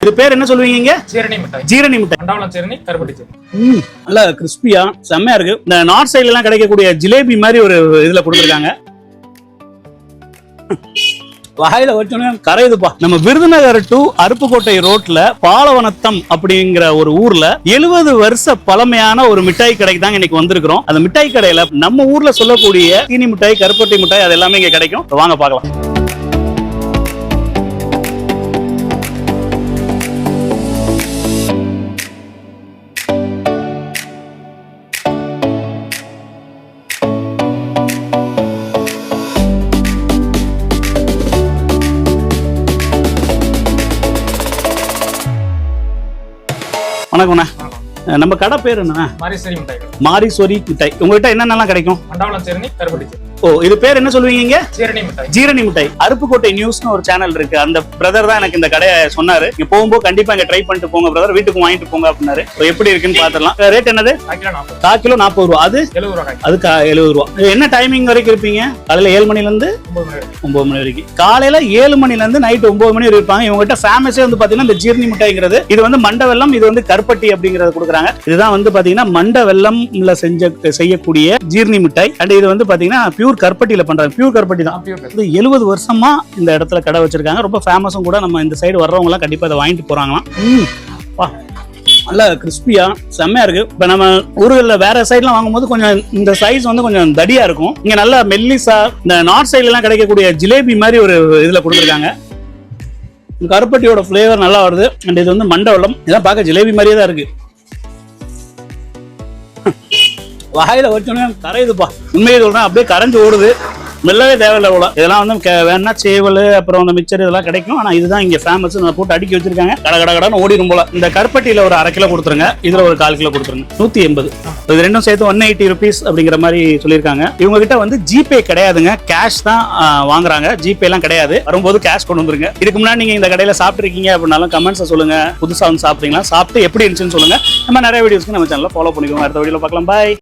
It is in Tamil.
இது பேர் என்ன சொல்லுவீங்க? ஜீரணி மிட்டாய். ஜீரணி மிட்டாய். மண்டவளம் ஜீரணி, கருப்பட்டி ஜீரணி. நல்லா கிறிஸ்பியா செம்மையா இருக்கு. இந்த நார்த் சைடுல எல்லாம் கிடைக்கக்கூடிய ஜிலேபி மாதிரி ஒரு இதுல கொடுத்துருக்காங்க. வாயில வச்சோன்னே கரையுதுப்பா. நம்ம விருதுநகர் டு அருப்புக்கோட்டை ரோட்ல பாலவனத்தம் அப்படிங்கிற ஒரு ஊர்ல 70 வருஷ பழமையான ஒரு மிட்டாய் கடைக்கு தாங்க இன்னைக்கு வந்திருக்கிறோம். அந்த மிட்டாய் கடையில நம்ம ஊர்ல சொல்லக்கூடிய சீனி மிட்டாய், கருப்பட்டி மிட்டாய் அது எல்லாமே இங்க கிடைக்கும். வாங்க பார்க்கலாம். வணக்கம்ண்ணா. நம்ம கடை பேர் என்ன? மாரீஸ்வரி மிட்டாய். மாரீஸ்வரி மிட்டாய். உங்ககிட்ட என்னென்னலாம் கிடைக்கும்? மண்டவளம் ஜீரணி, கருப்பட்டி ஜீரணி. ஓ, இது பேர் என்ன சொல்லுவீங்க? ஜீரணி மிட்டாய். ஜீரணி மிட்டாய். அருப்புக்கோட்டை நியூஸ்னு ஒரு சேனல் இருக்கு. அந்த பிரதர் தான் எனக்கு இந்த கடையை சொன்னாரு. இங்க போகும்போது கண்டிப்பா இங்க ட்ரை பண்ணிட்டு போங்க பிரதர், வீட்டுக்கு வாங்கிட்டு போங்க அப்படின்னாரு. எப்படி இருக்குன்னு பாத்துடலாம். ரேட் என்னது? 1 கிலோ 40 ரூபா. அது 70 ரூபா. அது 70 ரூபா. என்ன டைமிங் வரைக்கும் இருப்பீங்க? காலையில 7 மணில இருந்து 9 மணி வரைக்கும். காலையில 7 மணில இருந்து நைட் 9 மணி வரைக்கும் இருப்பாங்க. இவங்ககிட்ட ஃபேமஸே வந்து பாத்தீங்கன்னா இந்த ஜீரணி மிட்டாய்ங்கிறது. இது வந்து மண்ட வெல்லம், இது வந்து கருப்பட்டி அப்படிங்கறது கொடுக்குறாங்க. இதுதான் வந்து பாத்தீங்கன்னா மண்ட வெல்லம்ல செய்யக்கூடிய ஜீரணி மிட்டாய். அண்ட் இது வந்து பாத்தீங்கன்னா பியூர் கருப்பட்டியில பண்றாங்க. பியூர் கருப்பட்டி தான். 70 வருஷமா இந்த இடத்துல கடை வச்சிருக்காங்க. ரொம்ப ஃபேமஸும் கூட. நம்ம இந்த சைடு வர்றவங்க எல்லாம் கண்டிப்பா இதை வாங்கிட்டு போறாங்களாம். நல்லா கிறிஸ்பியா செம்மையா இருக்கு. இப்ப நம்ம ஊர்களில் வேற சைட்லாம் வாங்கும்போது கொஞ்சம் இந்த சைஸ் வந்து கொஞ்சம் தடியா இருக்கும். இங்க நல்லா மெல்லிசா இந்த நார்த் சைட்ல எல்லாம் கிடைக்கக்கூடிய ஜிலேபி மாதிரி ஒரு இதுல கொடுத்துருக்காங்க. கருப்பட்டியோட ஃபிளேவர் நல்லா வருது. அண்ட் இது வந்து மண்ட வெல்லம். இதெல்லாம் பார்க்க ஜிலேபி மாதிரியே தான் இருக்கு. வாயில வச்சோன்னே கரையுதுப்பா. உண்மையை சொல்றேன், அப்படியே கரைஞ்சு ஓடுது. மெல்லவே தேவையில்லை போல. இதெல்லாம் வந்து வேணா சேவல் அப்புறம் அந்த மிச்சர் இதெல்லாம் கிடைக்கும். ஆனா இதுதான் இங்க ஃபேமஸ். போட்டு அடுக்கி வச்சிருக்காங்க. கடன்னு ஓடிடும் போல. இந்த கருப்பட்டியில ஒரு 1/2 கிலோ கொடுத்துருங்க. இதுல ஒரு 1/4 கிலோ கொடுத்துருங்க. 180. இது ரெண்டும் சேர்த்து 180 rupees அப்படிங்கிற மாதிரி சொல்லியிருக்காங்க. இவங்க கிட்ட வந்து ஜிபே கிடையாதுங்க, கேஷ் தான் வாங்குறாங்க. ஜிபே எல்லாம் கிடையாது. வரும்போது கேஷ் கொண்டு வந்துருங்க. இதுக்கு முன்னாடி நீங்க இந்த கடையில சாப்பிட்டுருக்கீங்க அப்படின்னாலும் கமெண்ட்ஸ் சொல்லுங்க. புதுசா வந்து சாப்பிட்டீங்களா, சாப்பிட்டு எப்படி இருந்துச்சுன்னு சொல்லுங்க. நம்ம நிறைய வீடியோஸ்க்கு நம்ம சேனல்ல ஃபாலோ பண்ணிக்கோங்க. அடுத்த வீடியோல பார்க்கலாம். பாய்.